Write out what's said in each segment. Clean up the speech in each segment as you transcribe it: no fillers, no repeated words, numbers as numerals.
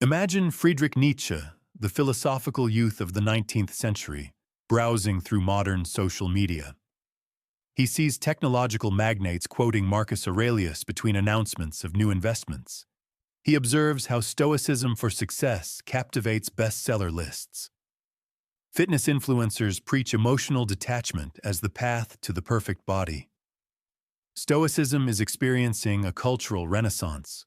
Imagine Friedrich Nietzsche, the philosophical youth of the 19th century, browsing through modern social media. He sees technological magnates quoting Marcus Aurelius between announcements of new investments. He observes how Stoicism for success captivates bestseller lists. Fitness influencers preach emotional detachment as the path to the perfect body. Stoicism is experiencing a cultural renaissance.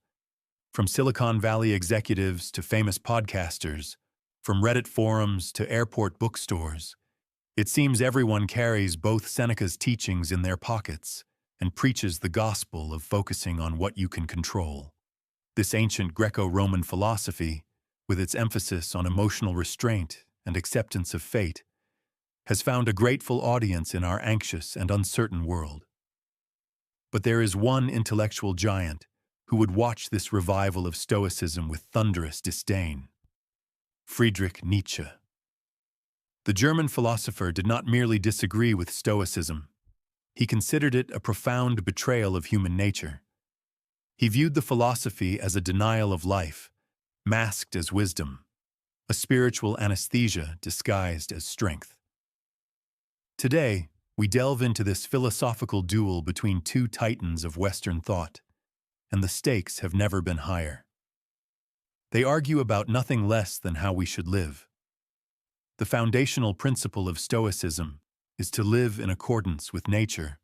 From Silicon Valley executives to famous podcasters, from Reddit forums to airport bookstores, it seems everyone carries both Seneca's teachings in their pockets and preaches the gospel of focusing on what you can control. This ancient Greco-Roman philosophy, with its emphasis on emotional restraint and acceptance of fate, has found a grateful audience in our anxious and uncertain world. But there is one intellectual giant who would watch this revival of Stoicism with thunderous disdain: Friedrich Nietzsche. The German philosopher did not merely disagree with Stoicism. He considered it a profound betrayal of human nature. He viewed the philosophy as a denial of life, masked as wisdom, a spiritual anesthesia disguised as strength. Today, we delve into this philosophical duel between two titans of Western thought, and the stakes have never been higher. They argue about nothing less than how we should live. The foundational principle of Stoicism is to live in accordance with nature,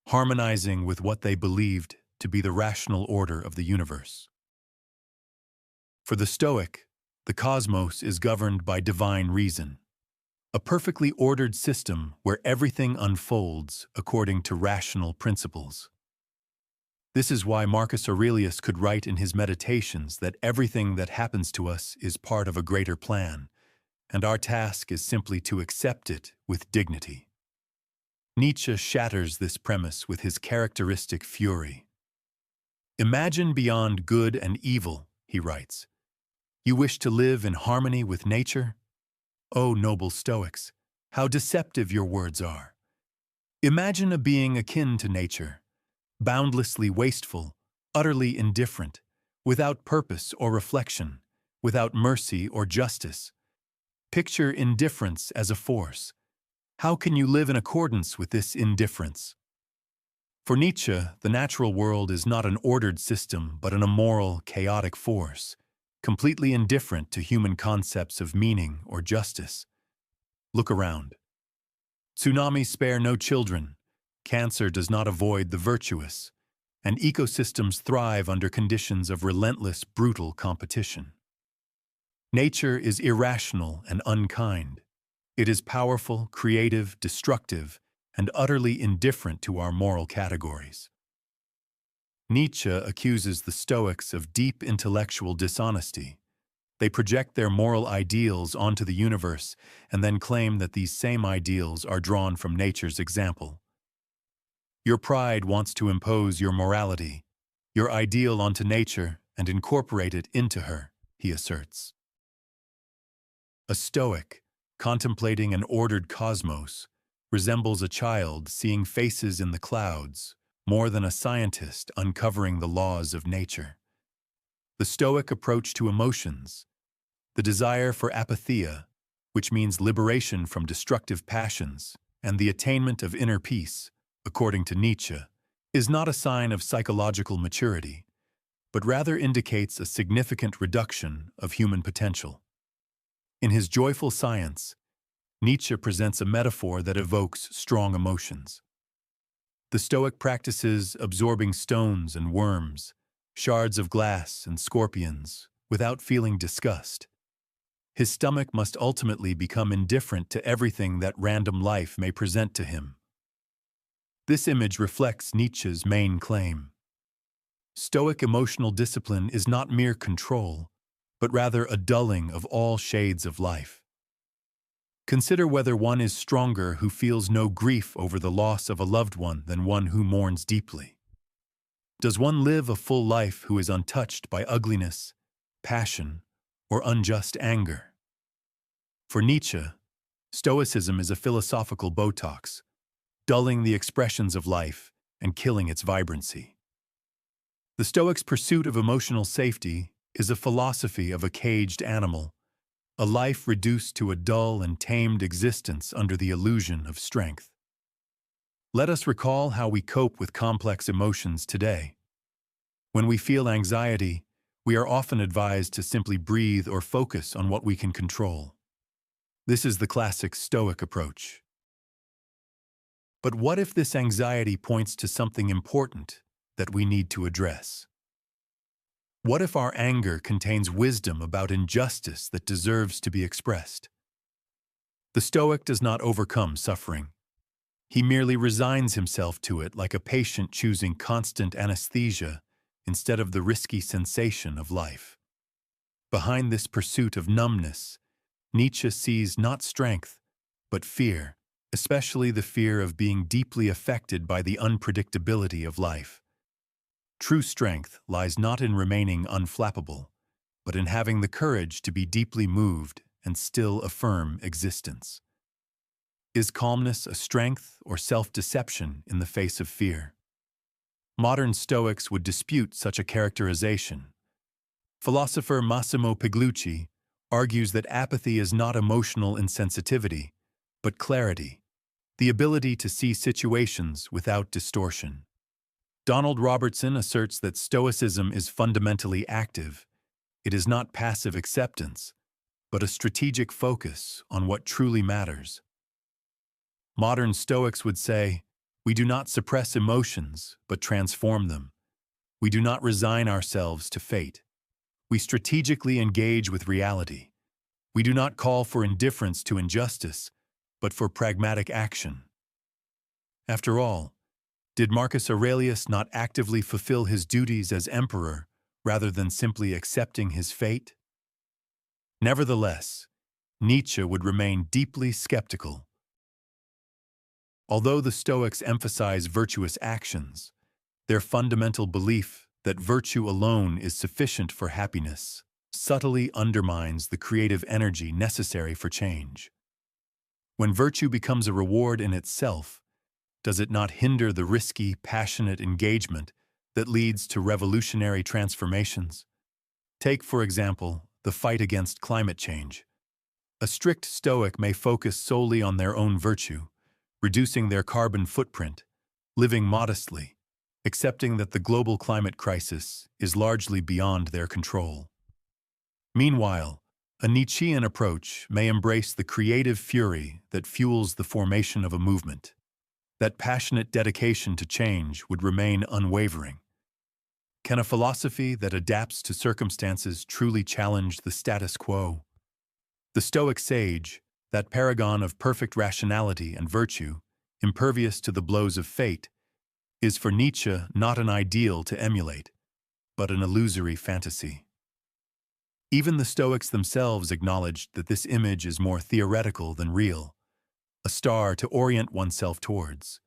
harmonizing with what they believed to be the rational order of the universe. For the Stoic, the cosmos is governed by divine reason, a perfectly ordered system where everything unfolds according to rational principles. This is why Marcus Aurelius could write in his Meditations that everything that happens to us is part of a greater plan, and our task is simply to accept it with dignity. Nietzsche shatters this premise with his characteristic fury. "Imagine beyond good and evil," he writes. "You wish to live in harmony with nature? O noble Stoics, how deceptive your words are! Imagine a being akin to nature, boundlessly wasteful, utterly indifferent, without purpose or reflection, without mercy or justice. Picture indifference as a force. How can you live in accordance with this indifference?" For Nietzsche, the natural world is not an ordered system but an immoral, chaotic force, completely indifferent to human concepts of meaning or justice. Look around. Tsunamis spare no children, cancer does not avoid the virtuous, and ecosystems thrive under conditions of relentless, brutal competition. Nature is irrational and unkind. It is powerful, creative, destructive, and utterly indifferent to our moral categories. Nietzsche accuses the Stoics of deep intellectual dishonesty. They project their moral ideals onto the universe and then claim that these same ideals are drawn from nature's example. Your pride wants to impose your morality, your ideal onto nature and incorporate it into her, he asserts. A Stoic, contemplating an ordered cosmos, resembles a child seeing faces in the clouds, more than a scientist uncovering the laws of nature. The Stoic approach to emotions, the desire for apatheia, which means liberation from destructive passions, and the attainment of inner peace, according to Nietzsche, is not a sign of psychological maturity, but rather indicates a significant reduction of human potential. In his Joyful Science, Nietzsche presents a metaphor that evokes strong emotions. The Stoic practices absorbing stones and worms, shards of glass and scorpions, without feeling disgust. His stomach must ultimately become indifferent to everything that random life may present to him. This image reflects Nietzsche's main claim. Stoic emotional discipline is not mere control, but rather a dulling of all shades of life. Consider whether one is stronger who feels no grief over the loss of a loved one than one who mourns deeply. Does one live a full life who is untouched by ugliness, passion, or unjust anger? For Nietzsche, Stoicism is a philosophical Botox, dulling the expressions of life and killing its vibrancy. The Stoics' pursuit of emotional safety is a philosophy of a caged animal, a life reduced to a dull and tamed existence under the illusion of strength. Let us recall how we cope with complex emotions today. When we feel anxiety, we are often advised to simply breathe or focus on what we can control. This is the classic Stoic approach. But what if this anxiety points to something important that we need to address? What if our anger contains wisdom about injustice that deserves to be expressed? The Stoic does not overcome suffering. He merely resigns himself to it like a patient choosing constant anesthesia instead of the risky sensation of life. Behind this pursuit of numbness, Nietzsche sees not strength, but fear, especially the fear of being deeply affected by the unpredictability of life. True strength lies not in remaining unflappable, but in having the courage to be deeply moved and still affirm existence. Is calmness a strength or self-deception in the face of fear? Modern Stoics would dispute such a characterization. Philosopher Massimo Pigliucci argues that apathy is not emotional insensitivity, but clarity, the ability to see situations without distortion. Donald Robertson asserts that Stoicism is fundamentally active. It is not passive acceptance, but a strategic focus on what truly matters. Modern Stoics would say, we do not suppress emotions, but transform them. We do not resign ourselves to fate. We strategically engage with reality. We do not call for indifference to injustice, but for pragmatic action. After all, did Marcus Aurelius not actively fulfill his duties as emperor rather than simply accepting his fate? Nevertheless, Nietzsche would remain deeply skeptical. Although the Stoics emphasize virtuous actions, their fundamental belief that virtue alone is sufficient for happiness subtly undermines the creative energy necessary for change. When virtue becomes a reward in itself, does it not hinder the risky, passionate engagement that leads to revolutionary transformations? Take, for example, the fight against climate change. A strict Stoic may focus solely on their own virtue, reducing their carbon footprint, living modestly, accepting that the global climate crisis is largely beyond their control. Meanwhile, a Nietzschean approach may embrace the creative fury that fuels the formation of a movement. That passionate dedication to change would remain unwavering. Can a philosophy that adapts to circumstances truly challenge the status quo? The Stoic sage, that paragon of perfect rationality and virtue, impervious to the blows of fate, is for Nietzsche not an ideal to emulate, but an illusory fantasy. Even the Stoics themselves acknowledged that this image is more theoretical than real, a star to orient oneself towards,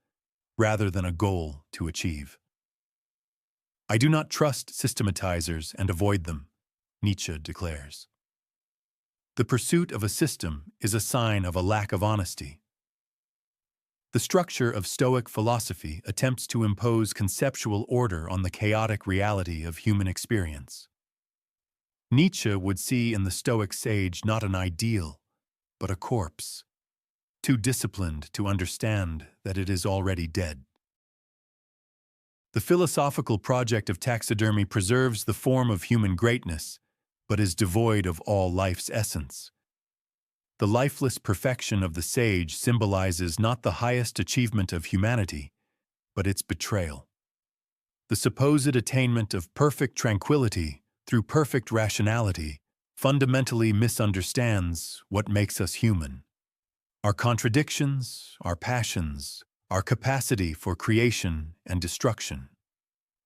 rather than a goal to achieve. I do not trust systematizers and avoid them, Nietzsche declares. The pursuit of a system is a sign of a lack of honesty. The structure of Stoic philosophy attempts to impose conceptual order on the chaotic reality of human experience. Nietzsche would see in the Stoic sage not an ideal, but a corpse, too disciplined to understand that it is already dead. The philosophical project of taxidermy preserves the form of human greatness, but is devoid of all life's essence. The lifeless perfection of the sage symbolizes not the highest achievement of humanity, but its betrayal. The supposed attainment of perfect tranquility through perfect rationality fundamentally misunderstands what makes us human. Our contradictions, our passions, our capacity for creation and destruction.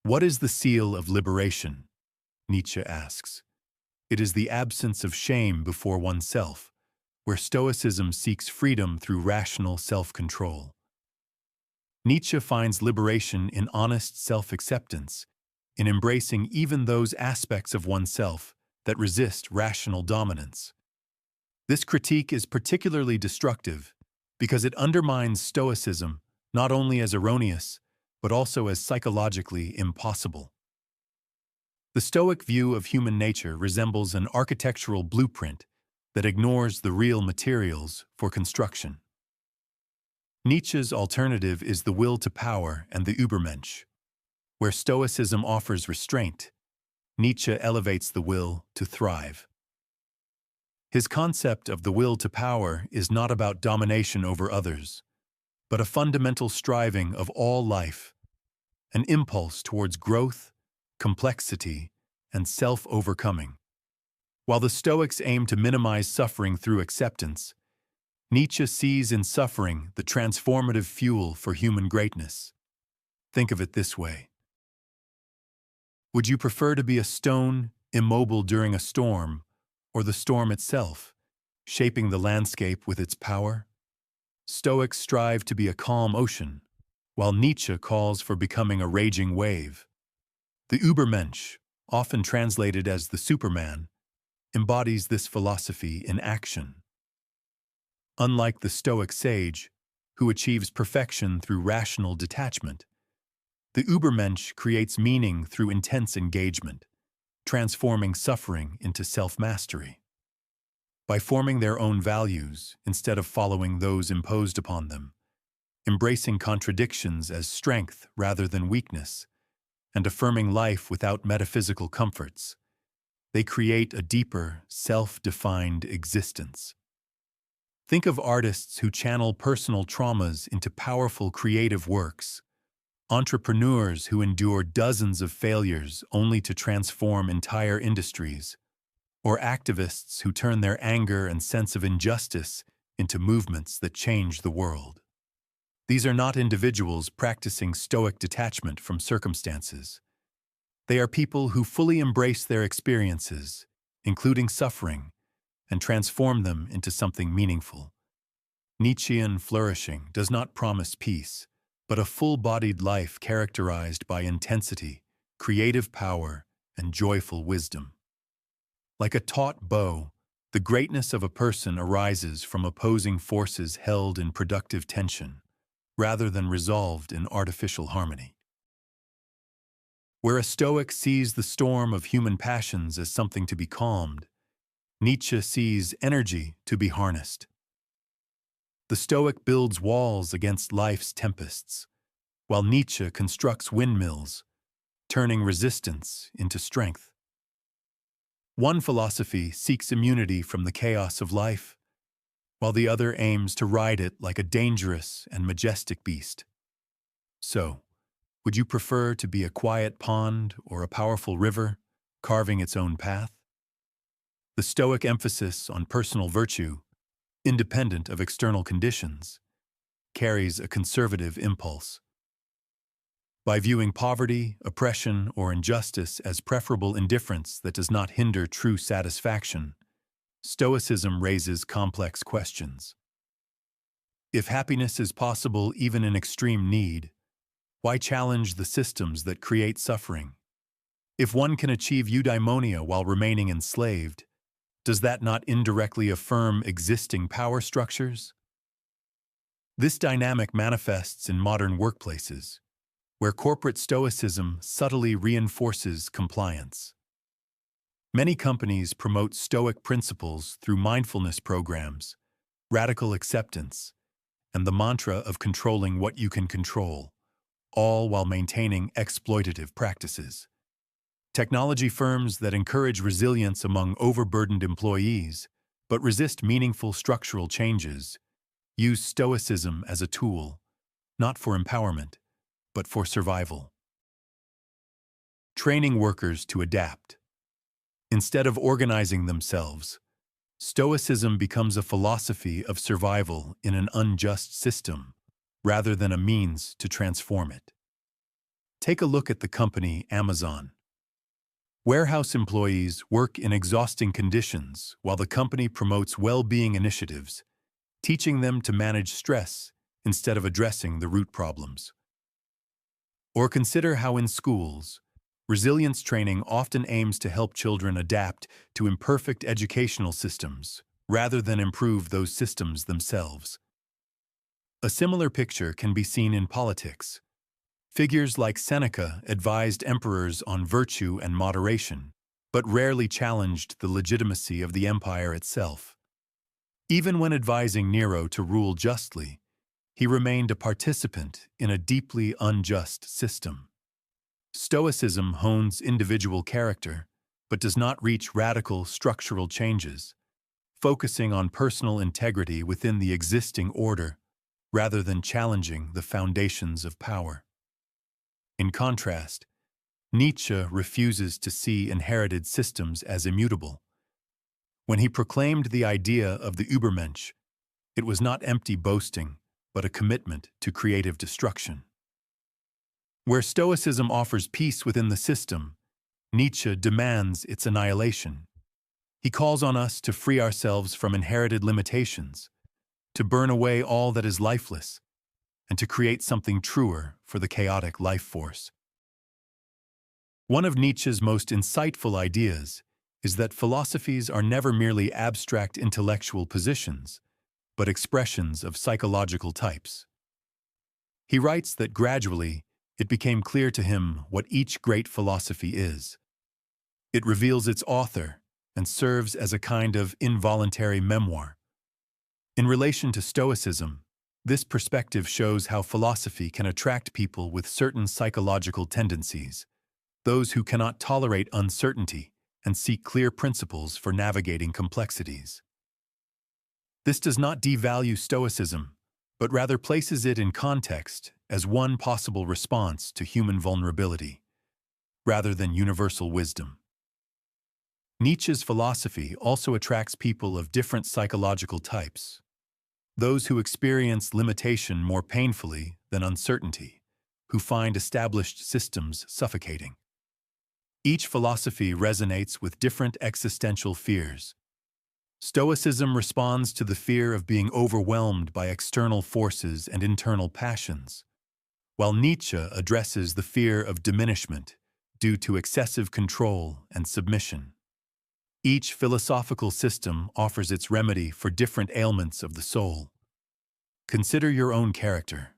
What is the seal of liberation? Nietzsche asks. It is the absence of shame before oneself, where Stoicism seeks freedom through rational self-control. Nietzsche finds liberation in honest self-acceptance, in embracing even those aspects of oneself that resist rational dominance. This critique is particularly destructive because it undermines Stoicism not only as erroneous, but also as psychologically impossible. The Stoic view of human nature resembles an architectural blueprint that ignores the real materials for construction. Nietzsche's alternative is the will to power and the Übermensch. Where Stoicism offers restraint, Nietzsche elevates the will to thrive. His concept of the will to power is not about domination over others, but a fundamental striving of all life, an impulse towards growth, complexity, and self-overcoming. While the Stoics aim to minimize suffering through acceptance, Nietzsche sees in suffering the transformative fuel for human greatness. Think of it this way. Would you prefer to be a stone, immobile during a storm, or the storm itself, shaping the landscape with its power? Stoics strive to be a calm ocean, while Nietzsche calls for becoming a raging wave. The Übermensch, often translated as the Superman, embodies this philosophy in action. Unlike the Stoic sage, who achieves perfection through rational detachment, the Übermensch creates meaning through intense engagement, transforming suffering into self-mastery. By forming their own values instead of following those imposed upon them, embracing contradictions as strength rather than weakness, and affirming life without metaphysical comforts, they create a deeper, self-defined existence. Think of artists who channel personal traumas into powerful creative works, entrepreneurs who endure dozens of failures only to transform entire industries, or activists who turn their anger and sense of injustice into movements that change the world. These are not individuals practicing Stoic detachment from circumstances. They are people who fully embrace their experiences, including suffering, and transform them into something meaningful. Nietzschean flourishing does not promise peace, but a full-bodied life characterized by intensity, creative power, and joyful wisdom. Like a taut bow, the greatness of a person arises from opposing forces held in productive tension, rather than resolved in artificial harmony. Where a Stoic sees the storm of human passions as something to be calmed, Nietzsche sees energy to be harnessed. The Stoic builds walls against life's tempests, while Nietzsche constructs windmills, turning resistance into strength. One philosophy seeks immunity from the chaos of life, while the other aims to ride it like a dangerous and majestic beast. So, would you prefer to be a quiet pond or a powerful river, carving its own path? The Stoic emphasis on personal virtue, independent of external conditions, carries a conservative impulse. By viewing poverty, oppression, or injustice as preferable indifference that does not hinder true satisfaction, Stoicism raises complex questions. If happiness is possible even in extreme need, why challenge the systems that create suffering? If one can achieve eudaimonia while remaining enslaved, does that not indirectly affirm existing power structures? This dynamic manifests in modern workplaces, where corporate Stoicism subtly reinforces compliance. Many companies promote Stoic principles through mindfulness programs, radical acceptance, and the mantra of controlling what you can control, all while maintaining exploitative practices. Technology firms that encourage resilience among overburdened employees, but resist meaningful structural changes, use Stoicism as a tool, not for empowerment, but for survival. Training workers to adapt. Instead of organizing themselves, Stoicism becomes a philosophy of survival in an unjust system, rather than a means to transform it. Take a look at the company Amazon. Warehouse employees work in exhausting conditions while the company promotes well-being initiatives, teaching them to manage stress instead of addressing the root problems. Or consider how in schools, resilience training often aims to help children adapt to imperfect educational systems rather than improve those systems themselves. A similar picture can be seen in politics, Figures like Seneca advised emperors on virtue and moderation, but rarely challenged the legitimacy of the empire itself. Even when advising Nero to rule justly, he remained a participant in a deeply unjust system. Stoicism hones individual character, but does not reach radical structural changes, focusing on personal integrity within the existing order rather than challenging the foundations of power. In contrast, Nietzsche refuses to see inherited systems as immutable. When he proclaimed the idea of the Übermensch, it was not empty boasting, but a commitment to creative destruction. Where Stoicism offers peace within the system, Nietzsche demands its annihilation. He calls on us to free ourselves from inherited limitations, to burn away all that is lifeless, and to create something truer for the chaotic life force. One of Nietzsche's most insightful ideas is that philosophies are never merely abstract intellectual positions, but expressions of psychological types. He writes that gradually it became clear to him what each great philosophy is. It reveals its author and serves as a kind of involuntary memoir. In relation to Stoicism, this perspective shows how philosophy can attract people with certain psychological tendencies, those who cannot tolerate uncertainty and seek clear principles for navigating complexities. This does not devalue Stoicism, but rather places it in context as one possible response to human vulnerability, rather than universal wisdom. Nietzsche's philosophy also attracts people of different psychological types, those who experience limitation more painfully than uncertainty, who find established systems suffocating. Each philosophy resonates with different existential fears. Stoicism responds to the fear of being overwhelmed by external forces and internal passions, while Nietzsche addresses the fear of diminishment due to excessive control and submission. Each philosophical system offers its remedy for different ailments of the soul. Consider your own character.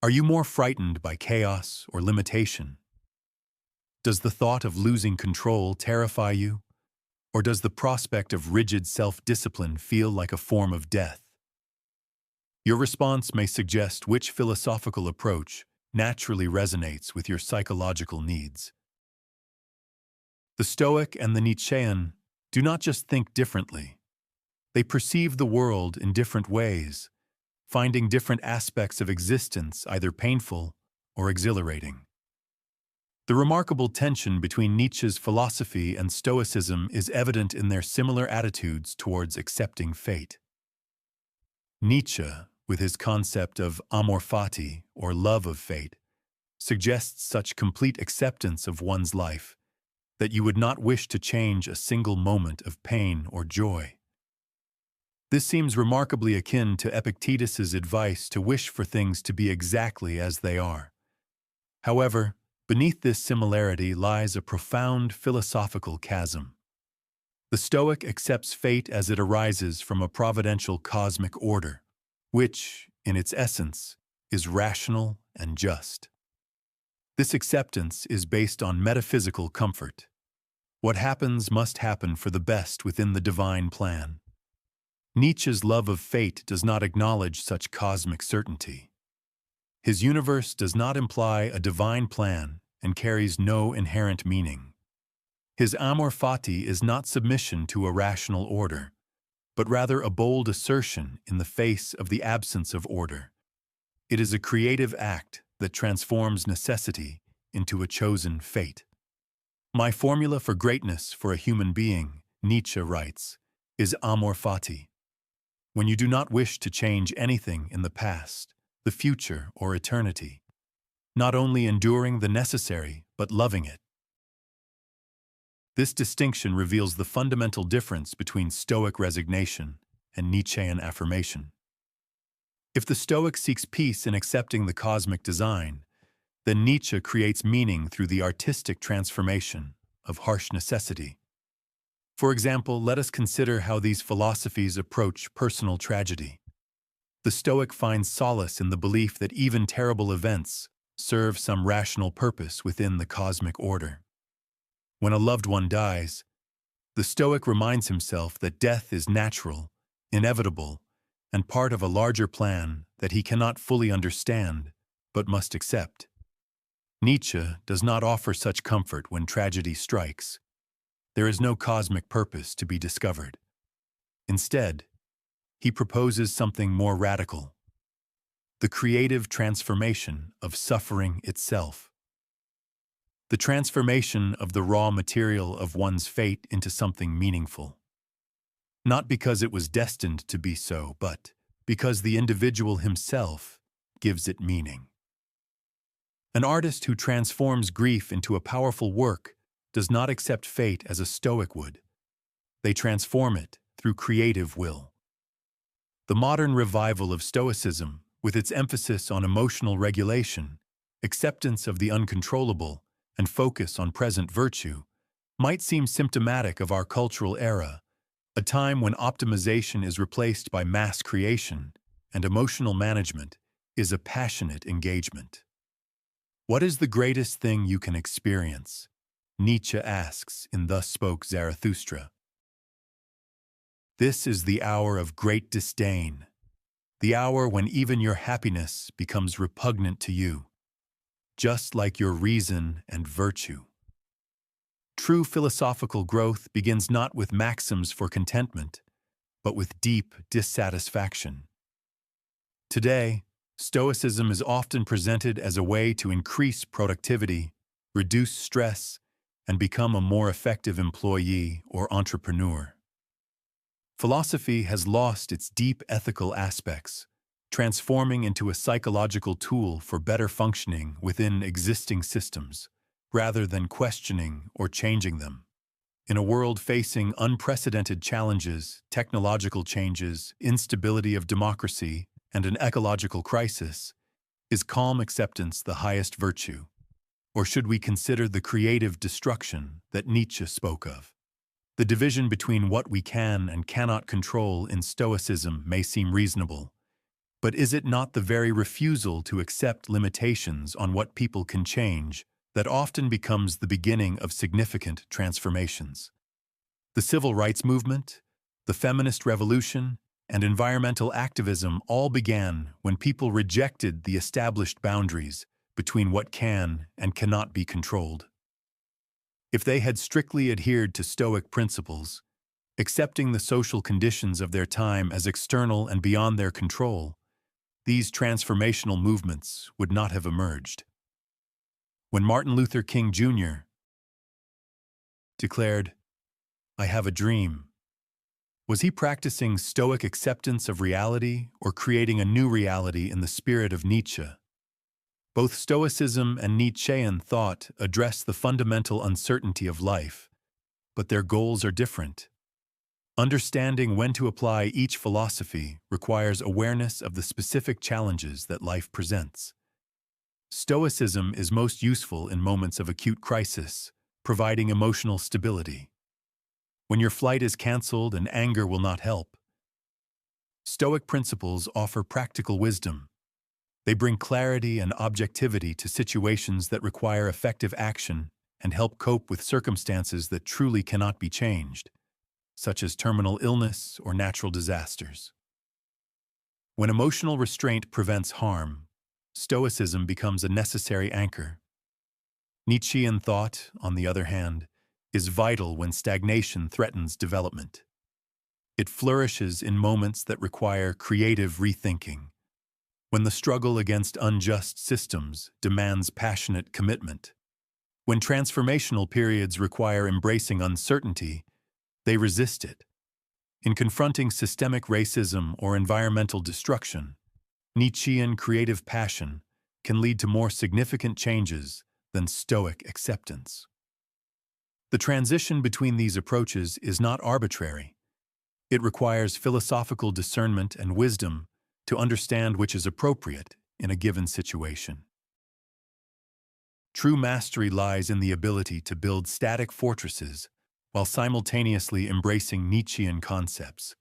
Are you more frightened by chaos or limitation? Does the thought of losing control terrify you? Or does the prospect of rigid self-discipline feel like a form of death? Your response may suggest which philosophical approach naturally resonates with your psychological needs. The Stoic and the Nietzschean do not just think differently. They perceive the world in different ways, finding different aspects of existence either painful or exhilarating. The remarkable tension between Nietzsche's philosophy and Stoicism is evident in their similar attitudes towards accepting fate. Nietzsche, with his concept of amor fati, or love of fate, suggests such complete acceptance of one's life that you would not wish to change a single moment of pain or joy. This seems remarkably akin to Epictetus's advice to wish for things to be exactly as they are. However, beneath this similarity lies a profound philosophical chasm. The Stoic accepts fate as it arises from a providential cosmic order, which, in its essence, is rational and just. This acceptance is based on metaphysical comfort. What happens must happen for the best within the divine plan. Nietzsche's love of fate does not acknowledge such cosmic certainty. His universe does not imply a divine plan and carries no inherent meaning. His amor fati is not submission to a rational order, but rather a bold assertion in the face of the absence of order. It is a creative act that transforms necessity into a chosen fate. My formula for greatness for a human being, Nietzsche writes, is amor fati. When you do not wish to change anything in the past, the future, or eternity, not only enduring the necessary, but loving it. This distinction reveals the fundamental difference between Stoic resignation and Nietzschean affirmation. If the Stoic seeks peace in accepting the cosmic design, then Nietzsche creates meaning through the artistic transformation of harsh necessity. For example, let us consider how these philosophies approach personal tragedy. The Stoic finds solace in the belief that even terrible events serve some rational purpose within the cosmic order. When a loved one dies, the Stoic reminds himself that death is natural, inevitable, and part of a larger plan that he cannot fully understand, but must accept. Nietzsche does not offer such comfort when tragedy strikes. There is no cosmic purpose to be discovered. Instead, he proposes something more radical: the creative transformation of suffering itself. The transformation of the raw material of one's fate into something meaningful. Not because it was destined to be so, but because the individual himself gives it meaning. An artist who transforms grief into a powerful work does not accept fate as a Stoic would. They transform it through creative will. The modern revival of Stoicism, with its emphasis on emotional regulation, acceptance of the uncontrollable, and focus on present virtue, might seem symptomatic of our cultural era, a time when optimization is replaced by mass creation and emotional management is a passionate engagement. What is the greatest thing you can experience? Nietzsche asks in Thus Spoke Zarathustra. This is the hour of great disdain, the hour when even your happiness becomes repugnant to you, just like your reason and virtue. True philosophical growth begins not with maxims for contentment, but with deep dissatisfaction. Today, Stoicism is often presented as a way to increase productivity, reduce stress, and become a more effective employee or entrepreneur. Philosophy has lost its deep ethical aspects, transforming into a psychological tool for better functioning within existing systems, rather than questioning or changing them. In a world facing unprecedented challenges, technological changes, instability of democracy, and an ecological crisis, is calm acceptance the highest virtue? Or should we consider the creative destruction that Nietzsche spoke of? The division between what we can and cannot control in Stoicism may seem reasonable, but is it not the very refusal to accept limitations on what people can change that often becomes the beginning of significant transformations? The civil rights movement, the feminist revolution, and environmental activism all began when people rejected the established boundaries between what can and cannot be controlled. If they had strictly adhered to Stoic principles, accepting the social conditions of their time as external and beyond their control, these transformational movements would not have emerged. When Martin Luther King Jr. declared, "I have a dream," was he practicing Stoic acceptance of reality or creating a new reality in the spirit of Nietzsche? Both Stoicism and Nietzschean thought address the fundamental uncertainty of life, but their goals are different. Understanding when to apply each philosophy requires awareness of the specific challenges that life presents. Stoicism is most useful in moments of acute crisis, providing emotional stability. When your flight is canceled and anger will not help. Stoic principles offer practical wisdom. They bring clarity and objectivity to situations that require effective action and help cope with circumstances that truly cannot be changed, such as terminal illness or natural disasters. When emotional restraint prevents harm, Stoicism becomes a necessary anchor. Nietzschean thought, on the other hand, is vital when stagnation threatens development. It flourishes in moments that require creative rethinking, when the struggle against unjust systems demands passionate commitment, when transformational periods require embracing uncertainty, they resist it. In confronting systemic racism or environmental destruction, Nietzschean creative passion can lead to more significant changes than Stoic acceptance. The transition between these approaches is not arbitrary. It requires philosophical discernment and wisdom to understand which is appropriate in a given situation. True mastery lies in the ability to build static fortresses while simultaneously embracing Nietzschean concepts,